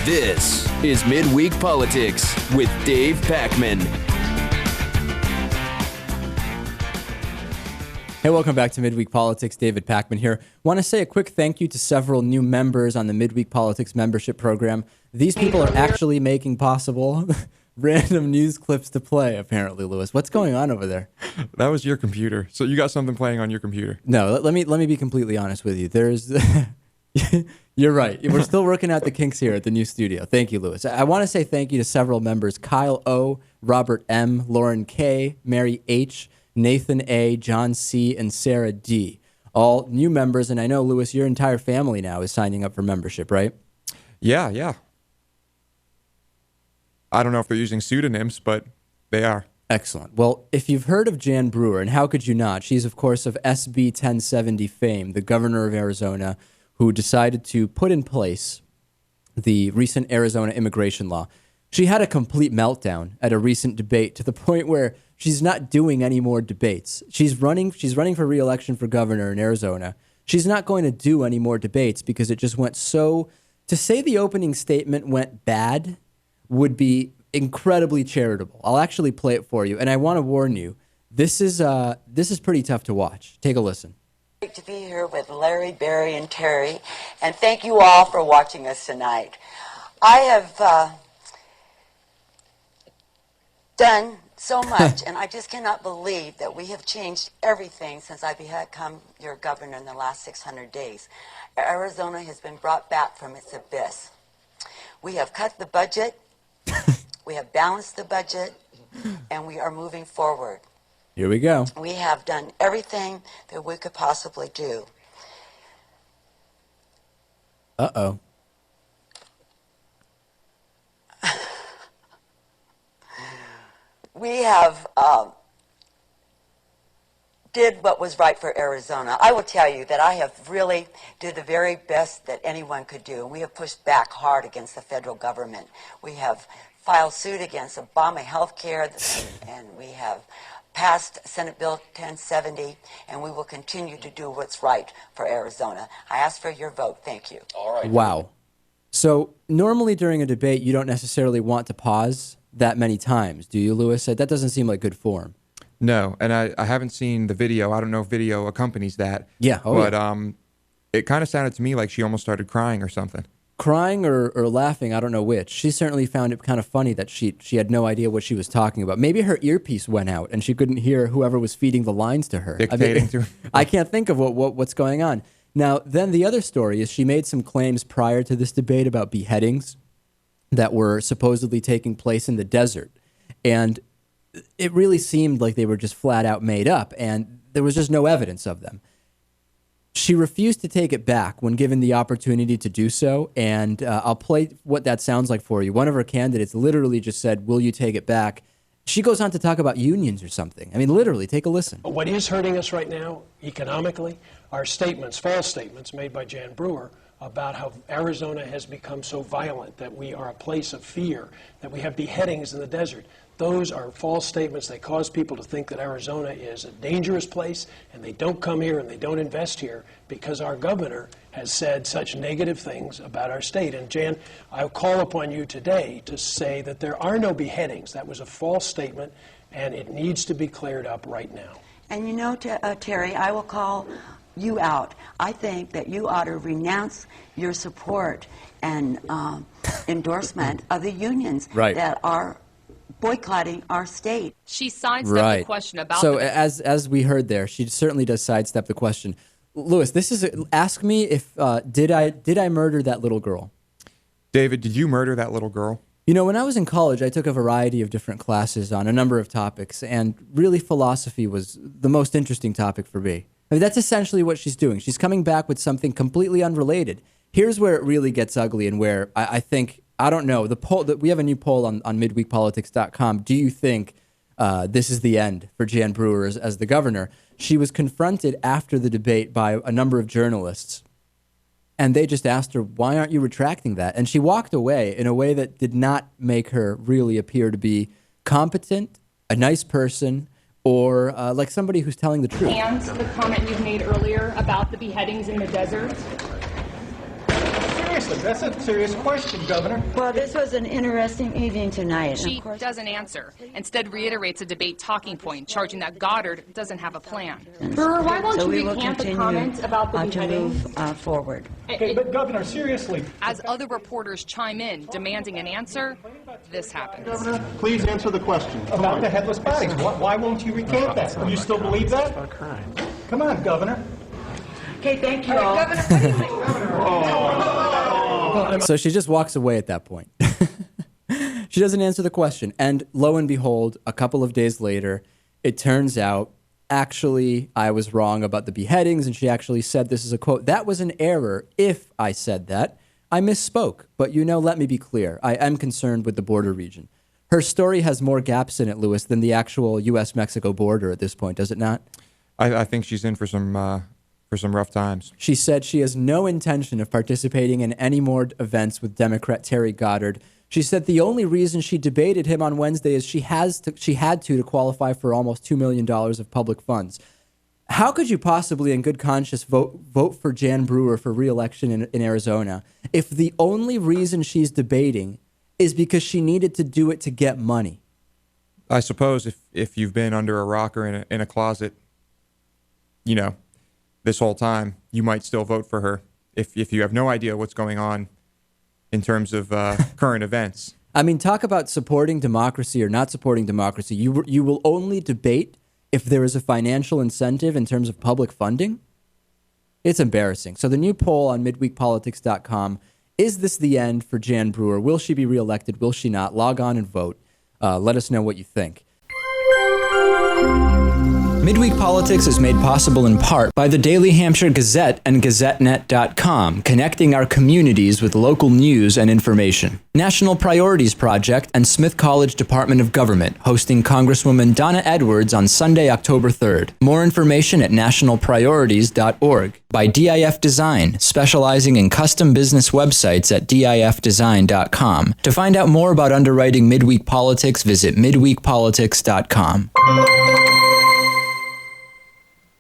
This is Midweek Politics with Dave Pakman. Hey, welcome back to Midweek Politics. David Pakman here. Want to say a quick thank you to several new members on the Midweek Politics membership program. These people are actually making possible random news clips to play, apparently, Lewis. What's going on over there? That was your computer. So you got something playing on your computer. No, let me be completely honest with you. You're right. We're still working out the kinks here at the new studio. Thank you, Lewis. I want to say thank you to several members: Kyle O, Robert M, Lauren K, Mary H, Nathan A, John C, and Sarah D. All new members, and I know, Lewis, your entire family now is signing up for membership, right? Yeah. I don't know if they're using pseudonyms, but they are. Excellent. Well, if you've heard of Jan Brewer, and how could you not? She's, of course, of SB 1070 fame, the governor of Arizona, who decided to put in place the recent Arizona immigration law. She had a complete meltdown at a recent debate to the point where she's not doing any more debates. She's running for re-election for governor in Arizona. She's not going to do any more debates because it just went so... To say the opening statement went bad would be incredibly charitable. I'll actually play it for you, and I want to warn you, this is pretty tough to watch. Take a listen. Great to be here with Larry, Barry, and Terry, and thank you all for watching us tonight. I have done so much, and I just cannot believe that we have changed everything since I become your governor in the last 600 days. Arizona has been brought back from its abyss. We have cut the budget, we have balanced the budget, and we are moving forward. Here we go. We have done everything that we could possibly do. Uh-oh. We have did what was right for Arizona. I will tell you that I have really did the very best that anyone could do. We have pushed back hard against the federal government. We have filed suit against Obama healthcare, and we have passed Senate Bill 1070, and we will continue to do what's right for Arizona. I ask for your vote. Thank you. All right. Wow. So normally during a debate, you don't necessarily want to pause that many times, do you, Lewis? That doesn't seem like good form. No, and I haven't seen the video. I don't know if video accompanies that. Yeah. But it kind of sounded to me like she almost started crying or something. Crying or laughing, I don't know which. She certainly found it kind of funny that she had no idea what she was talking about. Maybe her earpiece went out and she couldn't hear whoever was feeding the lines to her. Dictating to her. I can't think of what's going on. Now, then the other story is she made some claims prior to this debate about beheadings that were supposedly taking place in the desert. And it really seemed like they were just flat out made up, and there was just no evidence of them. She refused to take it back when given the opportunity to do so, and I'll play what that sounds like for you. One of her candidates literally just said, "Will you take it back?" She goes on to talk about unions or something. I mean, literally, take a listen. What is hurting us right now, economically, are statements, false statements made by Jan Brewer about how Arizona has become so violent, that we are a place of fear, that we have beheadings in the desert. Those are false statements. They cause people to think that Arizona is a dangerous place, and they don't come here and they don't invest here because our governor has said such negative things about our state. And Jan, I call upon you today to say that there are no beheadings. That was a false statement, and it needs to be cleared up right now. And you know, Terry, I will call you out. I think that you ought to renounce your support and endorsement of the unions that are boycotting our state. She sidestepped the question about so as we heard there, she certainly does sidestep the question. Lewis, this is ask me if did I murder that little girl? David, did you murder that little girl? You know, when I was in college, I took a variety of different classes on a number of topics, and really philosophy was the most interesting topic for me. I mean, that's essentially what she's doing. She's coming back with something completely unrelated. Here's where it really gets ugly, and where I think, I don't know, the poll that we have a new poll on midweekpolitics.com. Do you think this is the end for Jan Brewer as the governor? She was confronted after the debate by a number of journalists, and they just asked her, why aren't you retracting that? And she walked away in a way that did not make her really appear to be competent, a nice person, or like somebody who's telling the truth. And the comment you've made earlier about the beheadings in the desert. seriously, that's a serious question, Governor. Well, this was an interesting evening tonight. She doesn't answer. Instead, reiterates a debate talking point, charging that Goddard doesn't have a plan. Brewer, why won't So you we will recant the continue comments about the to beheading? move forward. Okay, but Governor, seriously. As other reporters chime in, demanding an answer, this happens. Governor, please answer the question. About the headless bodies. Why won't you recant that? Do you still believe that? Come on, Governor. Okay, thank you all. So she just walks away at that point. She doesn't answer the question. And lo and behold, a couple of days later, it turns out, actually, I was wrong about the beheadings, and she actually said, this is a quote, "That was an error if I said that. I misspoke. But, let me be clear. I am concerned with the border region." Her story has more gaps in it, Lewis, than the actual U.S.-Mexico border at this point, does it not? I think she's in for some rough times. She said she has no intention of participating in any more events with Democrat Terry Goddard. She said the only reason she debated him on Wednesday is she had to qualify for almost $2 million of public funds. How could you possibly, in good conscience, vote for Jan Brewer for re-election in Arizona if the only reason she's debating is because she needed to do it to get money? I suppose if you've been under a rock or in a closet, this whole time, you might still vote for her if you have no idea what's going on in terms of current events. I mean, talk about supporting democracy or not supporting democracy. You will only debate if there is a financial incentive in terms of public funding. It's embarrassing. So the new poll on midweekpolitics.com, is this the end for Jan Brewer? Will she be reelected? Will she not? Log on and vote. Let us know what you think. Midweek Politics is made possible in part by the Daily Hampshire Gazette and GazetteNet.com, connecting our communities with local news and information. National Priorities Project and Smith College Department of Government, hosting Congresswoman Donna Edwards on Sunday, October 3rd. More information at nationalpriorities.org. By DIF Design, specializing in custom business websites at difdesign.com. To find out more about underwriting Midweek Politics, visit midweekpolitics.com.